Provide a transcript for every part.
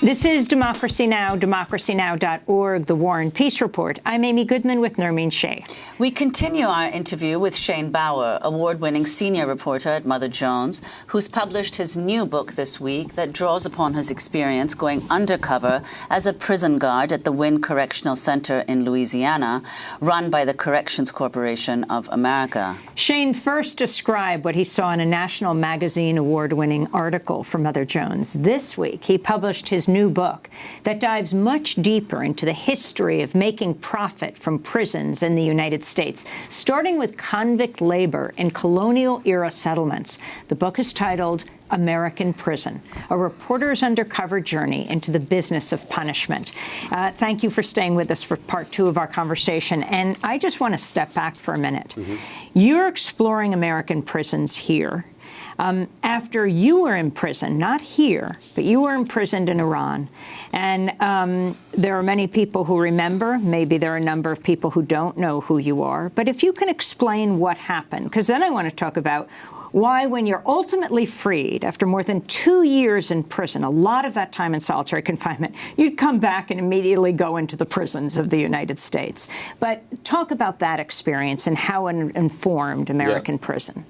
This is Democracy Now!, democracynow.org, the War and Peace Report. I'm Amy Goodman with Nermeen Shea. We continue our interview with Shane Bauer, award-winning senior reporter at Mother Jones, who's published his new book this week that draws upon his experience going undercover as a prison guard at the Wynn Correctional Center in Louisiana, run by the Corrections Corporation of America. Shane first described what he saw in a National Magazine award-winning article from Mother Jones. This week, he published his new book that dives much deeper into the history of making profit from prisons in the United States, starting with convict labor in colonial-era settlements. The book is titled American Prison, a reporter's undercover journey into the business of punishment. Thank you for staying with us for part two of our conversation. And I just want to step back for a minute. You're exploring American prisons here. After you were in prison, not here, but you were imprisoned in Iran. And there are many people who remember. Maybe there are a number of people who don't know who you are. But if you can explain what happened, because then I want to talk about why, when you're ultimately freed after more than 2 years in prison, a lot of that time in solitary confinement, you'd come back and immediately go into the prisons of the United States. But talk about that experience and how it informed American prison.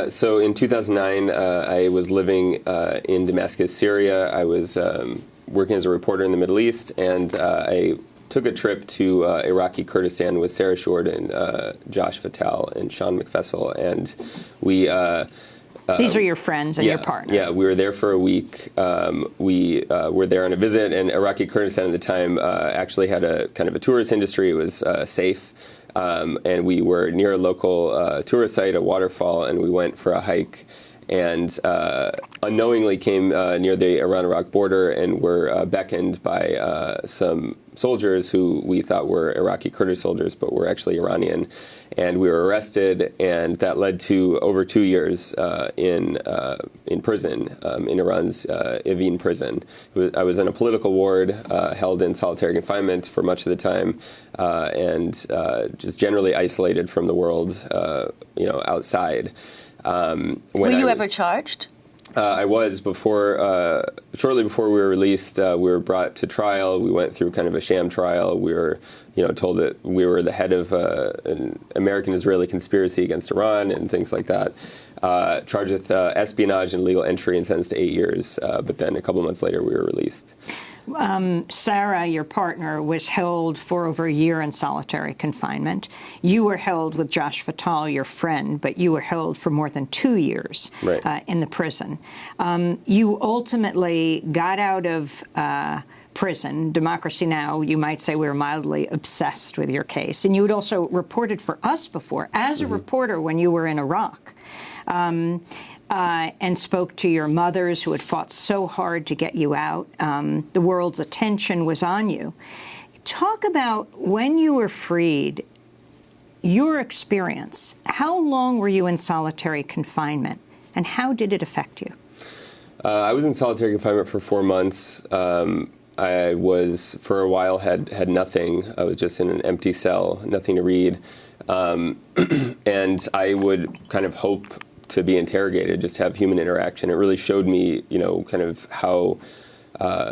So in 2009, I was living in Damascus, Syria. I was working as a reporter in the Middle East, and I took a trip to Iraqi Kurdistan with Sarah Short and Josh Fattal and Sean McFessel, and we... These are your friends and your partners. Yeah, we were there for a week. We were there on a visit, and Iraqi Kurdistan at the time actually had a kind of a tourist industry. It was safe. And we were near a local tourist site, a waterfall, and we went for a hike and unknowingly came near the Iran-Iraq border and were beckoned by some soldiers who we thought were Iraqi Kurdish soldiers, but were actually Iranian. And we were arrested, and that led to over 2 years in prison, in Iran's Evin prison. I was in a political ward, held in solitary confinement for much of the time, and just generally isolated from the world, outside. Were you ever charged? I was shortly before we were released. We were brought to trial. We went through kind of a sham trial. We were, told that we were the head of an American-Israeli conspiracy against Iran and things like that. Charged with espionage and illegal entry and sentenced to 8 years. But then a couple of months later, we were released. Sarah, your partner, was held for over a year in solitary confinement. You were held with Josh Fattal, your friend, but you were held for more than 2 years in the prison. You ultimately got out of prison. Democracy Now!, you might say we were mildly obsessed with your case. And you had also reported for us before, as a reporter when you were in Iraq. And spoke to your mothers who had fought so hard to get you out. The world's attention was on you. Talk about when you were freed, your experience. How long were you in solitary confinement, and how did it affect you? I was in solitary confinement for 4 months. I was, for a while, had nothing. I was just in an empty cell, nothing to read. And I would kind of hope to be interrogated, just have human interaction. It really showed me, kind of how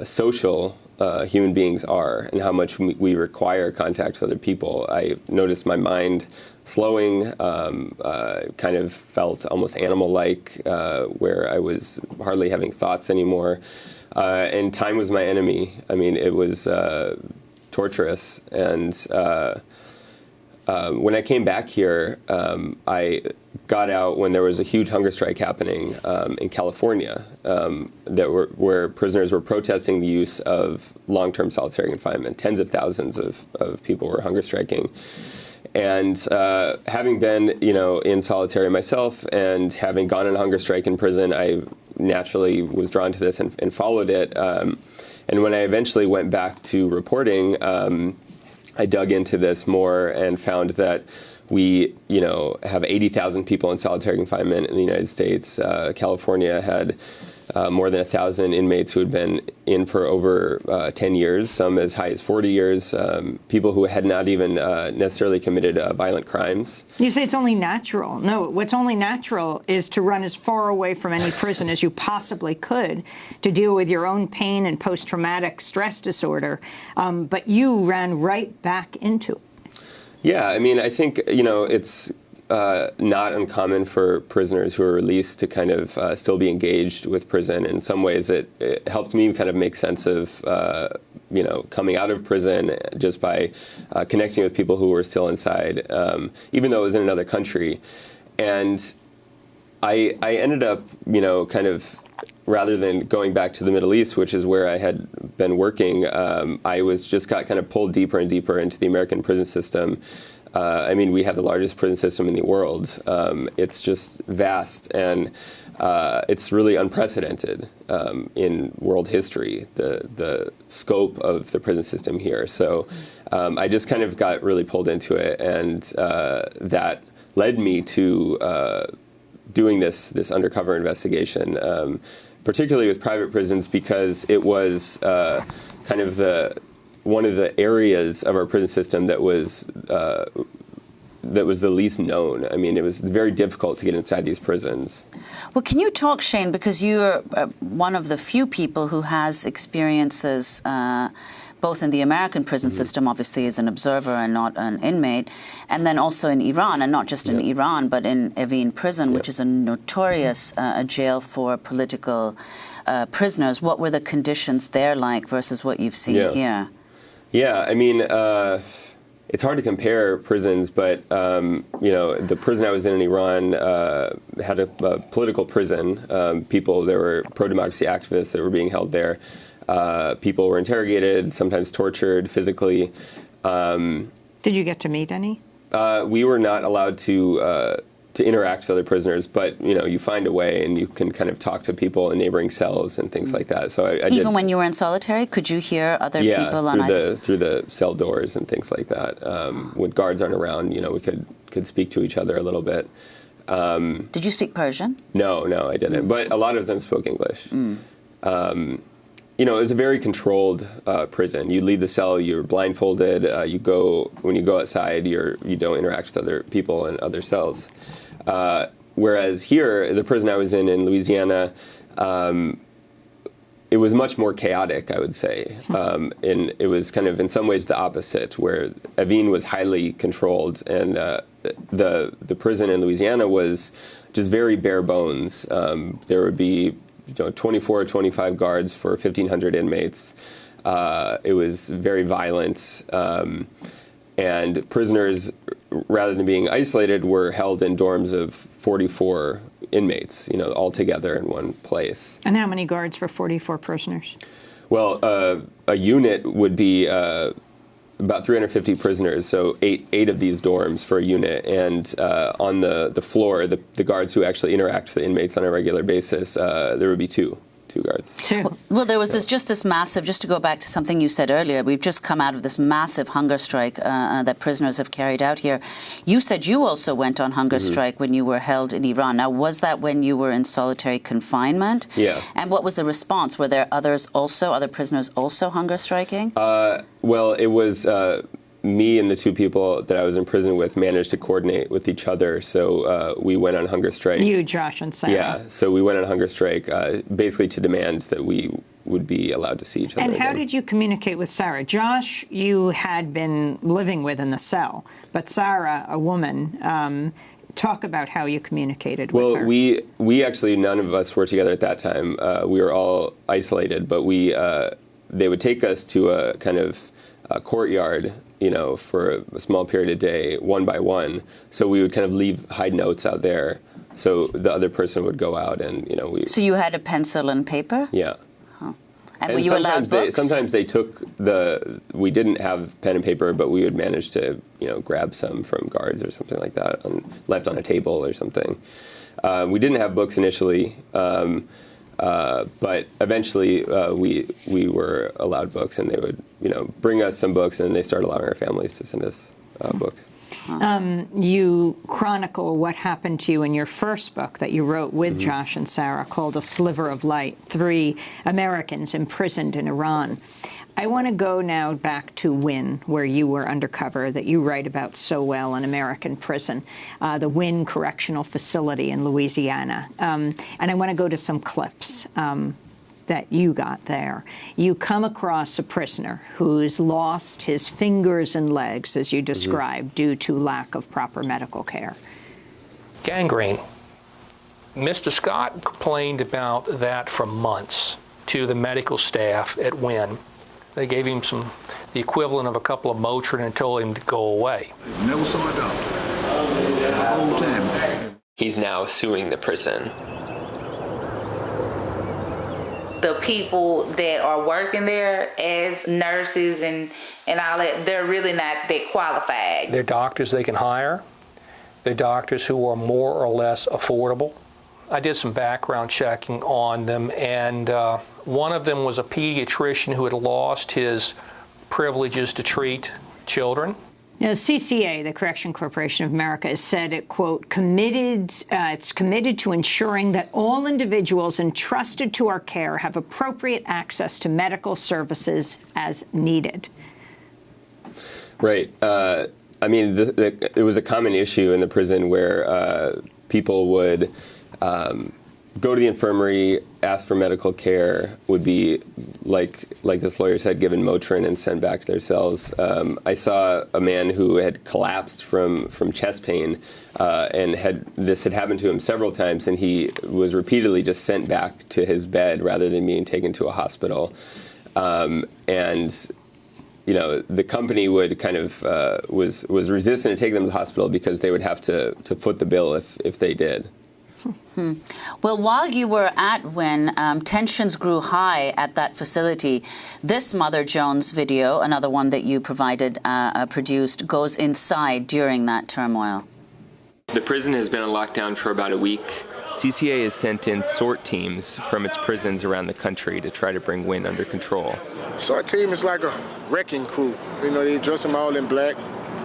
social human beings are and how much we require contact with other people. I noticed my mind slowing, kind of felt almost animal-like, where I was hardly having thoughts anymore. And time was my enemy. I mean, it was torturous. And when I came back here, I got out when there was a huge hunger strike happening in California, where prisoners were protesting the use of long-term solitary confinement. Tens of thousands of people were hunger striking. And having been, in solitary myself and having gone on a hunger strike in prison, I naturally was drawn to this and followed it. And when I eventually went back to reporting, I dug into this more and found that we, have 80,000 people in solitary confinement in the United States. California had more than 1,000 inmates who had been in for over 10 years, some as high as 40 years, people who had not even necessarily committed violent crimes. You say it's only natural. No, what's only natural is to run as far away from any prison as you possibly could to deal with your own pain and post-traumatic stress disorder. But you ran right back into it. Yeah, I mean, I think, it's not uncommon for prisoners who are released to kind of still be engaged with prison. In some ways, it helped me kind of make sense of, coming out of prison just by connecting with people who were still inside, even though it was in another country. And I ended up, kind of, rather than going back to the Middle East, which is where I had been working, I got kind of pulled deeper and deeper into the American prison system. I mean, we have the largest prison system in the world. It's just vast, and it's really unprecedented in world history, the scope of the prison system here. So I just kind of got really pulled into it, and that led me to doing this undercover investigation, particularly with private prisons, because it was kind of one of the areas of our prison system that was the least known. I mean, it was very difficult to get inside these prisons. Well, can you talk, Shane, because you're one of the few people who has experiences both in the American prison system, obviously as an observer and not an inmate, and then also in Iran, and not just in Iran, but in Evin prison, which is a notorious jail for political prisoners. What were the conditions there like versus what you've seen here? Yeah, I mean, it's hard to compare prisons, but, the prison I was in Iran had a political prison. There were pro-democracy activists that were being held there. People were interrogated, sometimes tortured physically. Did you get to meet any? We were not allowed to interact with other prisoners, but you find a way, and you can kind of talk to people in neighboring cells and things like that. So I even when you were in solitary, could you hear other people on through the cell doors and things like that. When guards aren't around, we could speak to each other a little bit. Did you speak Persian? No, I didn't. But a lot of them spoke English. It was a very controlled prison. You leave the cell, you're blindfolded. When you go outside, you don't interact with other people in other cells. Whereas here, the prison I was in Louisiana, it was much more chaotic, I would say. It was kind of in some ways the opposite, where Evin was highly controlled, and the prison in Louisiana was just very bare bones. There would be 24 or 25 guards for 1,500 inmates. It was very violent. And prisoners, rather than being isolated, were held in dorms of 44 inmates, all together in one place. And how many guards for 44 prisoners? Well, a unit would be about 350 prisoners, so eight of these dorms for a unit. And on the floor, the guards who actually interact with the inmates on a regular basis, there would be two guards. Well, there was this massive, just to go back to something you said earlier, we've just come out of this massive hunger strike that prisoners have carried out here. You said you also went on hunger strike when you were held in Iran. Now, was that when you were in solitary confinement? Yeah. And what was the response? Were there other prisoners also hunger striking? Well, it was me and the two people that I was in prison with managed to coordinate with each other, so we went on hunger strike. You, Josh, and Sarah. Yeah, so we went on hunger strike basically to demand that we would be allowed to see each other And how again. did you communicate with Sarah? Josh, you had been living with in the cell, but Sarah, a woman, talk about how you communicated with her. Well, we actually, none of us were together at that time. We were all isolated, but they would take us to a kind of courtyard, for a small period of day, one by one. So we would kind of hide notes out there. So the other person would go out and, So you had a pencil and paper? Yeah. Huh. And were you allowed books? Sometimes they took we didn't have pen and paper, but we would manage to, grab some from guards or something like that, left on a table or something. We didn't have books initially. But eventually we were allowed books, and they would, bring us some books, and they started allowing our families to send us books. You chronicle what happened to you in your first book that you wrote with Josh and Sarah called A Sliver of Light, 3 Americans imprisoned in Iran. I want to go now back to Wynn, where you were undercover, that you write about so well, an American prison, the Wynn Correctional Facility in Louisiana. And I want to go to some clips that you got there. You come across a prisoner who's lost his fingers and legs, as you described, due to lack of proper medical care. Gangrene. Mr. Scott complained about that for months to the medical staff at Wynn. They gave him the equivalent of a couple of Motrin and told him to go away. Never saw a doctor. The whole time. He's now suing the prison. The people that are working there as nurses and all that, they're really not that qualified. They're doctors they can hire. They're doctors who are more or less affordable. I did some background checking on them, and one of them was a pediatrician who had lost his privileges to treat children. Now, CCA, the Correction Corporation of America, has said it, quote, it's committed to ensuring that all individuals entrusted to our care have appropriate access to medical services as needed. Right. I mean, it was a common issue in the prison where people would go to the infirmary, ask for medical care, would be, like this lawyer said, given Motrin and sent back to their cells. I saw a man who had collapsed from chest pain, and this had happened to him several times, and he was repeatedly just sent back to his bed rather than being taken to a hospital. And you know, the company would kind of was resistant to take them to the hospital because they would have to foot the bill if they did. Well, while you were at Wynn, tensions grew high at that facility. This Mother Jones video, another one that you produced, goes inside during that turmoil. The prison has been on lockdown for about a week. CCA has sent in SORT teams from its prisons around the country to try to bring Wynn under control. SORT team is like a wrecking crew. You know, they dress them all in black.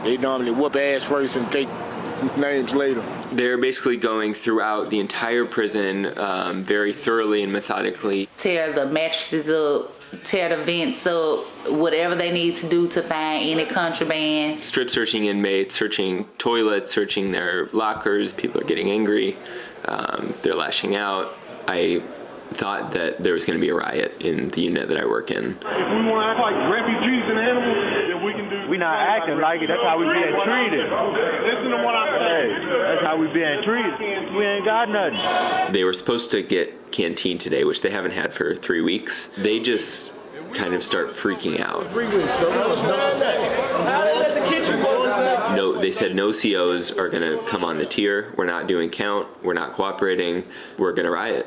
They normally whoop ass first and take names later. They're basically going throughout the entire prison very thoroughly and methodically. Tear the mattresses up, tear the vents up, whatever they need to do to find any contraband. Strip searching inmates, searching toilets, searching their lockers. People are getting angry. They're lashing out. I thought that there was going to be a riot in the unit that I work in. If we want to act like refugees and animals, then we can do. We're not acting like it. That's how we being treated. Listen to what I'm saying. That's how we being treated. We ain't got nothing. They were supposed to get canteen today, which they haven't had for 3 weeks. They just kind of start freaking out. No, they said no COs are going to come on the tier. We're not doing count. We're not cooperating. We're going to riot.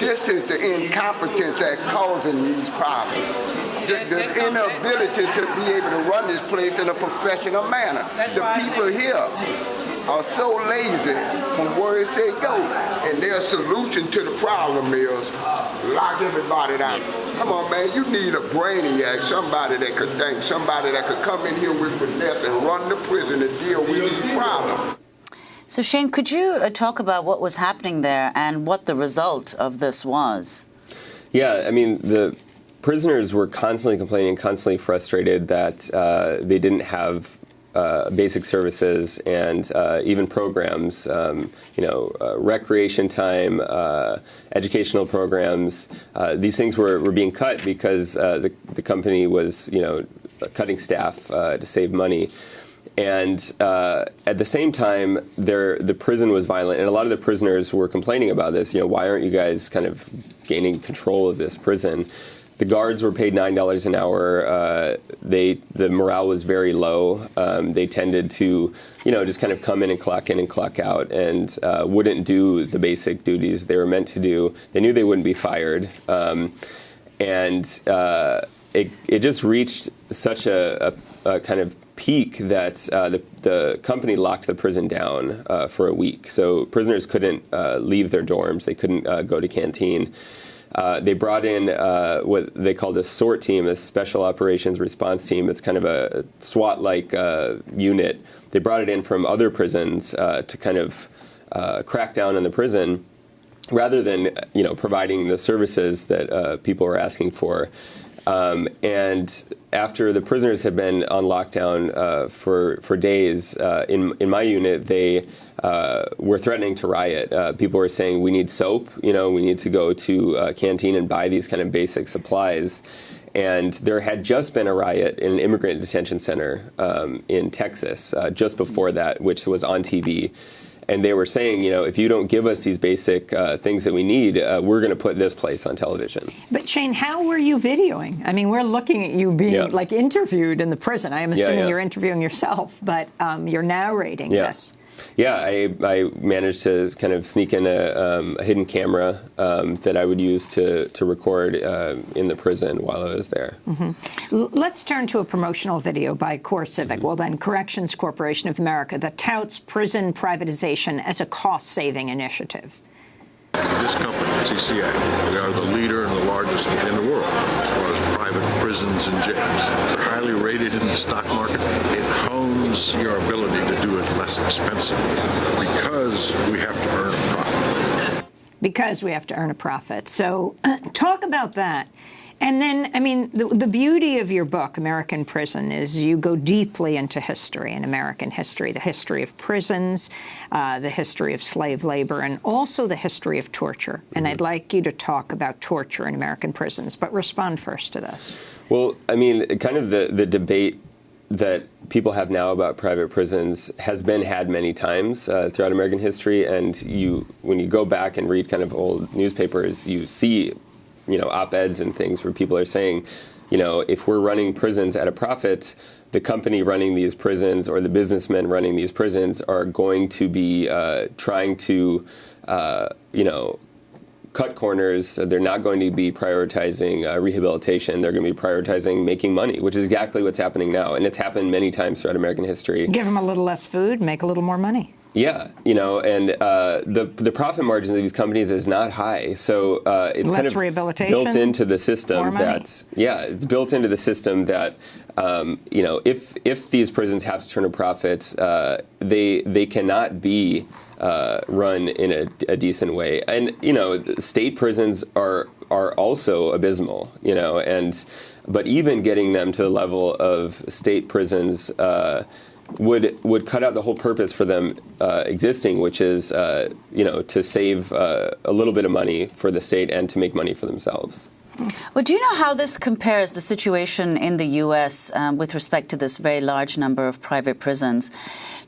This is the incompetence that's causing these problems. The inability to be able to run this place in a professional manner. The people here are so lazy from where they go, and their solution to the problem is lock everybody down. Come on, man, you need a brainiac, somebody that could think, somebody that could come in here with finesse and run the prison and deal with these problems. So, Shane, could you talk about what was happening there and what the result of this was? Yeah, I mean, the prisoners were constantly complaining, constantly frustrated that they didn't have basic services and even programs, recreation time, educational programs. These things were being cut because the company was, cutting staff to save money. And at the same time, the prison was violent, and a lot of the prisoners were complaining about this. Why aren't you guys kind of gaining control of this prison? The guards were paid $9 an hour. The morale was very low. They tended to, just kind of come in and clock out, and wouldn't do the basic duties they were meant to do. They knew they wouldn't be fired, and it just reached such a kind of peak that the company locked the prison down for a week. So prisoners couldn't leave their dorms. They couldn't go to canteen. they brought in what they called a SORT team, a Special Operations Response Team. It's kind of a SWAT-like unit. They brought it in from other prisons to kind of crack down on the prison, rather than providing the services that people were asking for. And after the prisoners had been on lockdown for days, in my unit, they were threatening to riot. People were saying, we need soap, we need to go to a canteen and buy these kind of basic supplies. And there had just been a riot in an immigrant detention center in Texas just before that, which was on TV. And they were saying, if you don't give us these basic things that we need, we're going to put this place on television. But Shane, how were you videoing? I mean, we're looking at you being interviewed in the prison. I am assuming you're interviewing yourself, but you're narrating this. Yeah, I managed to kind of sneak in a hidden camera that I would use to record in the prison while I was there. Mm-hmm. Let's turn to a promotional video by CoreCivic, Corrections Corporation of America, that touts prison privatization as a cost-saving initiative. This company, CCA, they are the leader and the largest in the world as far as private prisons and jails. They're highly rated in the stock market. It hones your ability to do it less expensively because we have to earn a profit. Because we have to earn a profit. So talk about that. And then, I mean, the beauty of your book, American Prison, is you go deeply into history and American history, the history of prisons, the history of slave labor, and also the history of torture. And I'd like you to talk about torture in American prisons, but respond first to this. Well, I mean, kind of the debate that people have now about private prisons has been had many times throughout American history. And when you go back and read kind of old newspapers, you see op-eds and things where people are saying, if we're running prisons at a profit, the company running these prisons or the businessmen running these prisons are going to be trying to, cut corners. They're not going to be prioritizing rehabilitation. They're going to be prioritizing making money, which is exactly what's happening now. And it's happened many times throughout American history. Give them a little less food, make a little more money. Yeah, and the profit margins of these companies is not high, so it's less kind of rehabilitation, built into the system. More money. It's built into the system that if these prisons have to turn a profit, they cannot be run in a decent way. And state prisons are also abysmal. But even getting them to the level of state prisons would cut out the whole purpose for them existing, which is to save a little bit of money for the state and to make money for themselves. Well, do you know how this compares, the situation in the U.S. With respect to this very large number of private prisons,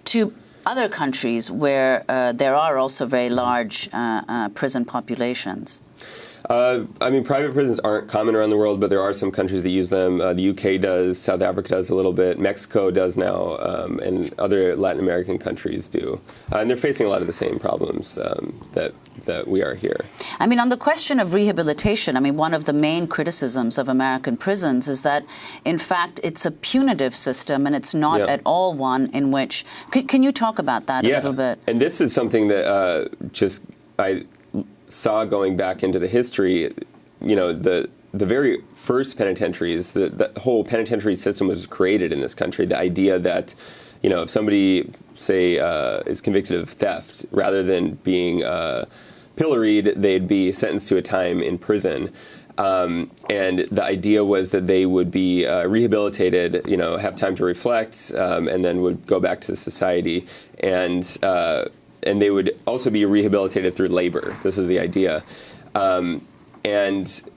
to other countries where there are also very large prison populations? Private prisons aren't common around the world, but there are some countries that use them. The UK does, South Africa does a little bit, Mexico does now, and other Latin American countries do. And they're facing a lot of the same problems that we are here. On the question of rehabilitation, one of the main criticisms of American prisons is that, in fact, it's a punitive system, and it's not at all one in which... Can you talk about that a little bit? And this is something that I saw going back into the history. The very first penitentiaries, the whole penitentiary system was created in this country. The idea that, if somebody, say, is convicted of theft, rather than being pilloried, they'd be sentenced to a time in prison. And the idea was that they would be rehabilitated, have time to reflect, and then would go back to society. And they would also be rehabilitated through labor. This is the idea. And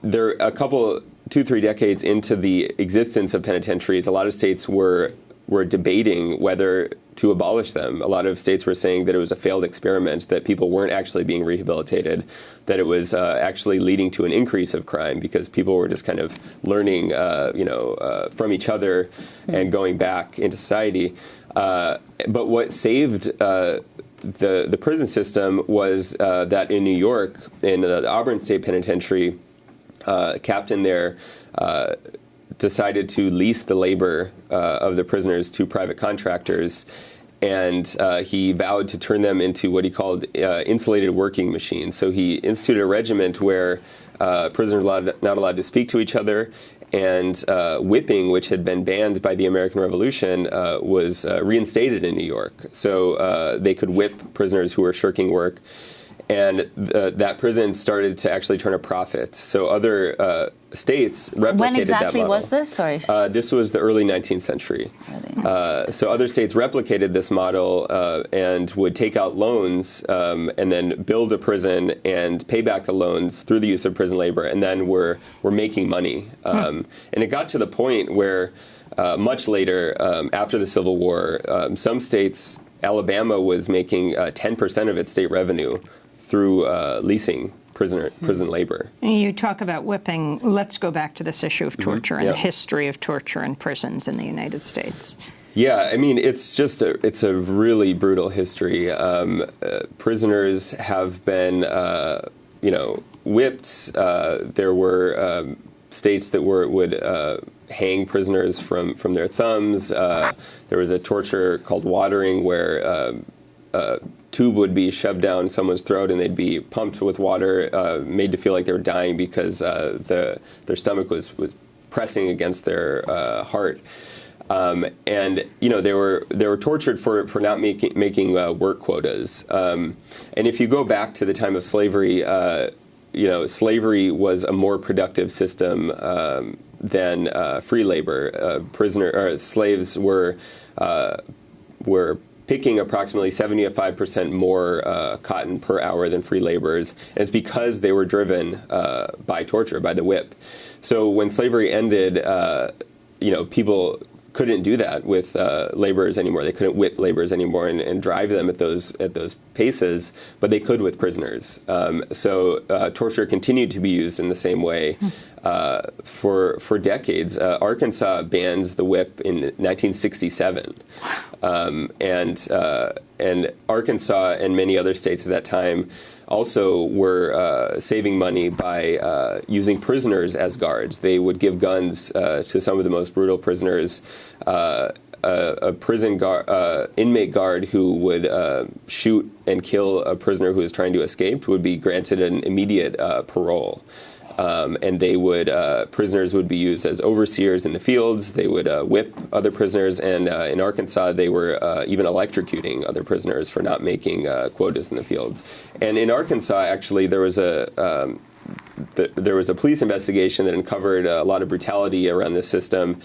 they're 2-3 decades into the existence of penitentiaries, a lot of states were debating whether to abolish them. A lot of states were saying that it was a failed experiment, that people weren't actually being rehabilitated, that it was actually leading to an increase of crime because people were just kind of learning, from each other and going back into society. But what saved the prison system was that in New York, in the Auburn State Penitentiary, captain there decided to lease the labor of the prisoners to private contractors, and he vowed to turn them into what he called insulated working machines. So he instituted a regiment where prisoners not allowed to speak to each other, and whipping, which had been banned by the American Revolution, was reinstated in New York. So they could whip prisoners who were shirking work. And that prison started to actually turn a profit. So other states replicated that model. When exactly was this? Sorry. This was the early 19th century. So other states replicated this model and would take out loans and then build a prison and pay back the loans through the use of prison labor, and then were making money. And it got to the point where much later, after the Civil War, some states, Alabama was making 10% of its state revenue through leasing prison labor. You talk about whipping. Let's go back to this issue of torture and the history of torture in prisons in the United States. Yeah, I mean, it's a really brutal history. Prisoners have been, whipped. There were states that would hang prisoners from their thumbs. There was a torture called watering, where tube would be shoved down someone's throat and they'd be pumped with water, made to feel like they were dying because their stomach was pressing against their heart. And they were tortured for not making work quotas. And if you go back to the time of slavery, slavery was a more productive system than free labor. Slaves were picking approximately 75% more cotton per hour than free laborers, and it's because they were driven by torture, by the whip. So when slavery ended, people couldn't do that with laborers anymore. They couldn't whip laborers anymore and drive them at those paces, but they could with prisoners. So torture continued to be used in the same way for decades. Arkansas banned the whip in 1967, and Arkansas and many other states at that time also were saving money by using prisoners as guards. They would give guns to some of the most brutal prisoners. A prison inmate guard who would shoot and kill a prisoner who was trying to escape would be granted an immediate parole. And prisoners would be used as overseers in the fields. They would whip other prisoners, and in Arkansas, they were even electrocuting other prisoners for not making quotas in the fields. And in Arkansas, actually, there was a police investigation that uncovered a lot of brutality around this system.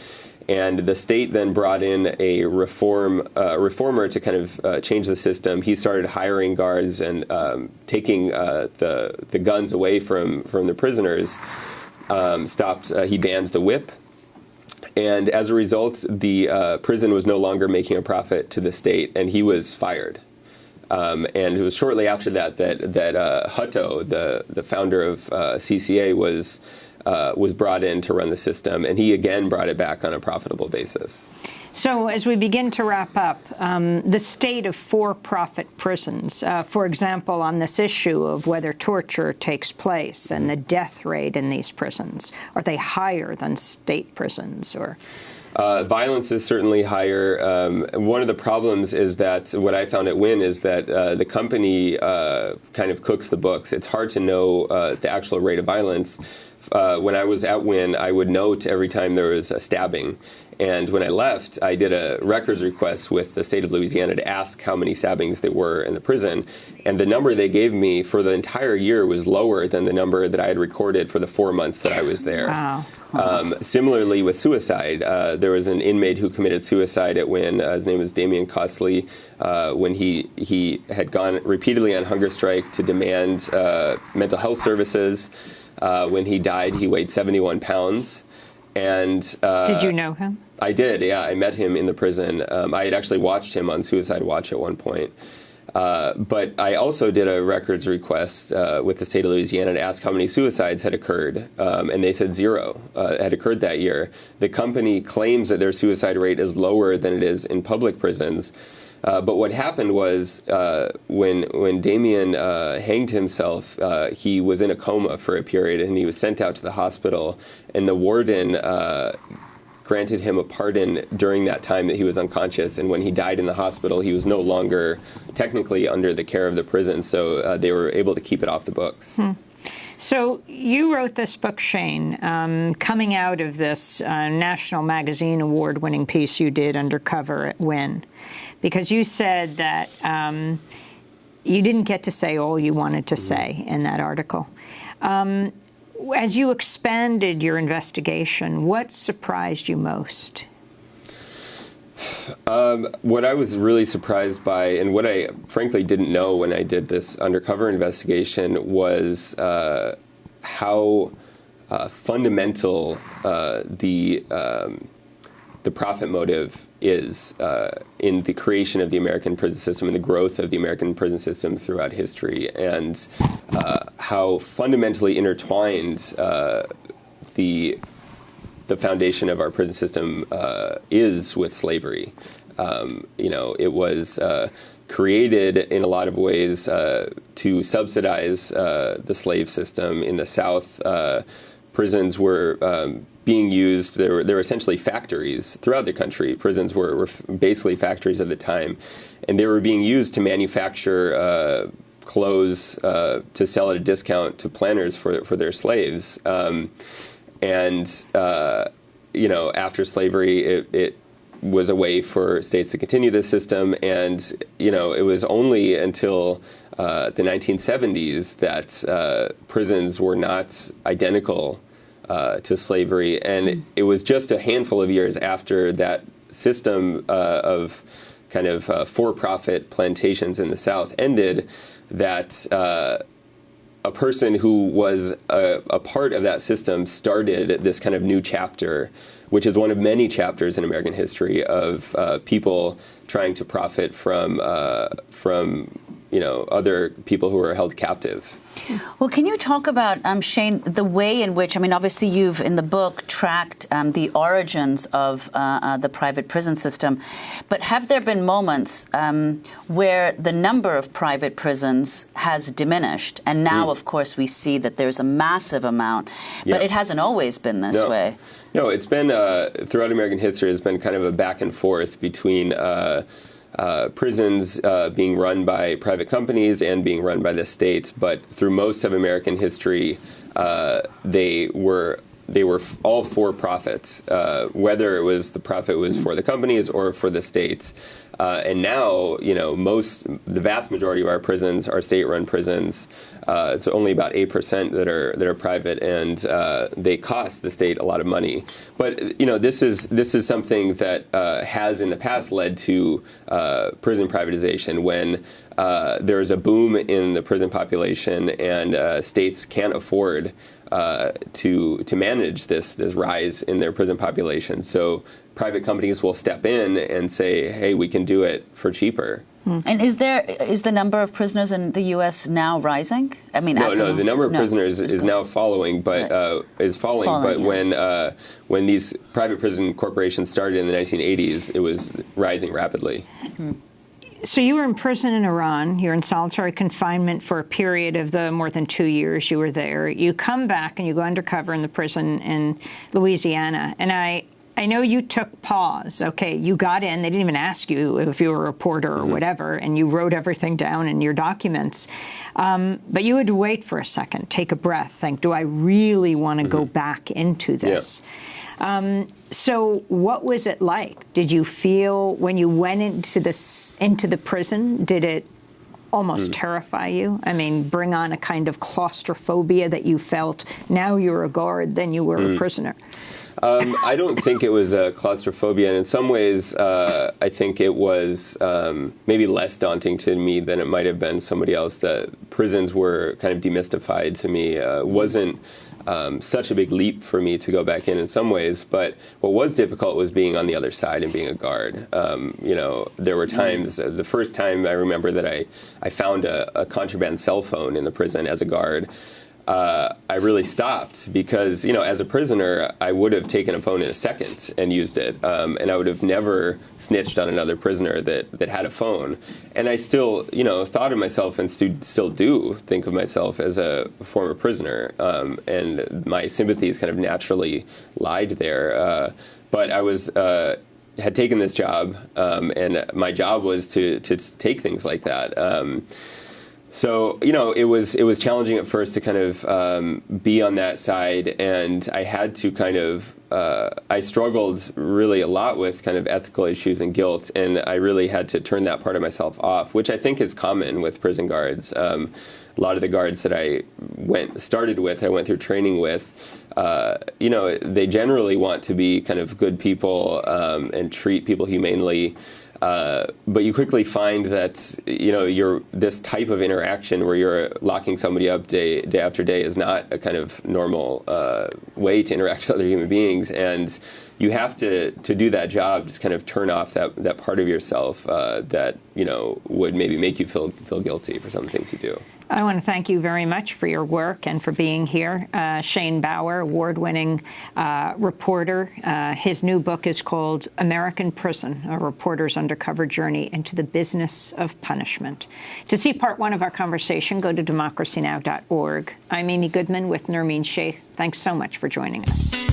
And the state then brought in a reformer to kind of change the system. He started hiring guards and taking the guns away from the prisoners. He banned the whip. And as a result, the prison was no longer making a profit to the state, and he was fired. And it was shortly after that Hutto, the founder of CCA, was brought in to run the system, and he again brought it back on a profitable basis. So as we begin to wrap up, the state of for-profit prisons, for example, on this issue of whether torture takes place and the death rate in these prisons, are they higher than state prisons? Or violence is certainly higher. One of the problems is that what I found at Wynn is that the company kind of cooks the books. It's hard to know the actual rate of violence. When I was at Wynn, I would note every time there was a stabbing. And when I left, I did a records request with the state of Louisiana to ask how many stabbings there were in the prison. And the number they gave me for the entire year was lower than the number that I had recorded for the 4 months that I was there. Wow. Similarly with suicide, there was an inmate who committed suicide at Wynn. His name was Damian Costley. When he had gone repeatedly on hunger strike to demand mental health services. When he died, he weighed 71 pounds. And did you know him? I did, yeah. I met him in the prison. I had actually watched him on Suicide Watch at one point. But I also did a records request with the state of Louisiana to ask how many suicides had occurred, and they said 0 had occurred that year. The company claims that their suicide rate is lower than it is in public prisons. But what happened was when Damien hanged himself, he was in a coma for a period, and he was sent out to the hospital, and the warden granted him a pardon during that time that he was unconscious. And when he died in the hospital, he was no longer technically under the care of the prison, so they were able to keep it off the books. So you wrote this book, Shane, coming out of this National Magazine Award-winning piece you did undercover at Win, because you said that you didn't get to say all you wanted to say in that article. As you expanded your investigation, what surprised you most? What I was really surprised by, and what I frankly didn't know when I did this undercover investigation, was how fundamental the profit motive is in the creation of the American prison system and the growth of the American prison system throughout history, and how fundamentally intertwined the foundation of our prison system is with slavery. It was created in a lot of ways to subsidize the slave system. In the South, prisons were being used. They were essentially factories throughout the country. Prisons were basically factories at the time, and they were being used to manufacture clothes to sell at a discount to planters for their slaves. After slavery, it was a way for states to continue this system, and it was only until the 1970s that prisons were not identical to slavery, and it was just a handful of years after that system of kind of for-profit plantations in the South ended that a person who was a part of that system started this kind of new chapter, which is one of many chapters in American history of people trying to profit from other people who were held captive. Well, can you talk about, Shane, the way in which, obviously you've, in the book, tracked the origins of the private prison system, but have there been moments where the number of private prisons has diminished? And now, of course, we see that there's a massive amount, but it hasn't always been this way. No, it's been, throughout American history, it's been kind of a back and forth between prisons being run by private companies and being run by the states, but through most of American history, they were all for profit, whether the profit was for the companies or for the states. And now, the vast majority of our prisons are state-run prisons. It's only about 8% that are private, and they cost the state a lot of money. But this is something that has in the past led to prison privatization when there's a boom in the prison population, and states can't afford to manage this rise in their prison population. So private companies will step in and say, hey, we can do it for cheaper. And is the number of prisoners in the U.S. now rising? No, the number of prisoners is now falling, but is falling. But when these private prison corporations started in the 1980s, it was rising rapidly. So you were in prison in Iran. You're in solitary confinement for a period of the more than 2 years you were there. You come back and you go undercover in the prison in Louisiana. And I know you took pause. Okay, you got in. They didn't even ask you if you were a reporter or whatever, and you wrote everything down in your documents. But you had to wait for a second, take a breath, think, do I really want to go back into this? Yeah. So what was it like? Did you feel when you went into the prison, did it almost terrify you? Bring on a kind of claustrophobia that you felt now you're a guard, then you were a prisoner? I don't think it was claustrophobia, and in some ways, I think it was maybe less daunting to me than it might have been somebody else. The prisons were kind of demystified to me. It wasn't such a big leap for me to go back in some ways, but what was difficult was being on the other side and being a guard. There were times, the first time I remember that I found a contraband cell phone in the prison as a guard. I really stopped because, as a prisoner, I would have taken a phone in a second and used it, and I would have never snitched on another prisoner that had a phone. And I still, thought of myself and still do think of myself as a former prisoner, and my sympathies kind of naturally lied there. But I was had taken this job, and my job was to take things like that. So, you know, it was challenging at first to kind of be on that side, and I had to kind of I struggled really a lot with kind of ethical issues and guilt, and I really had to turn that part of myself off, which I think is common with prison guards. A lot of the guards that I went through training with, you know, they generally want to be kind of good people and treat people humanely. But you quickly find that, you know, this type of interaction where you're locking somebody up day after day is not a kind of normal way to interact with other human beings, and you have to do that job, just kind of turn off that part of yourself that, you know, would maybe make you feel guilty for some things you do. I want to thank you very much for your work and for being here. Shane Bauer, award-winning reporter. His new book is called American Prison, A Reporter's Undercover Journey into the Business of Punishment. To see part 1 of our conversation, go to democracynow.org. I'm Amy Goodman with Nermeen Sheikh. Thanks so much for joining us.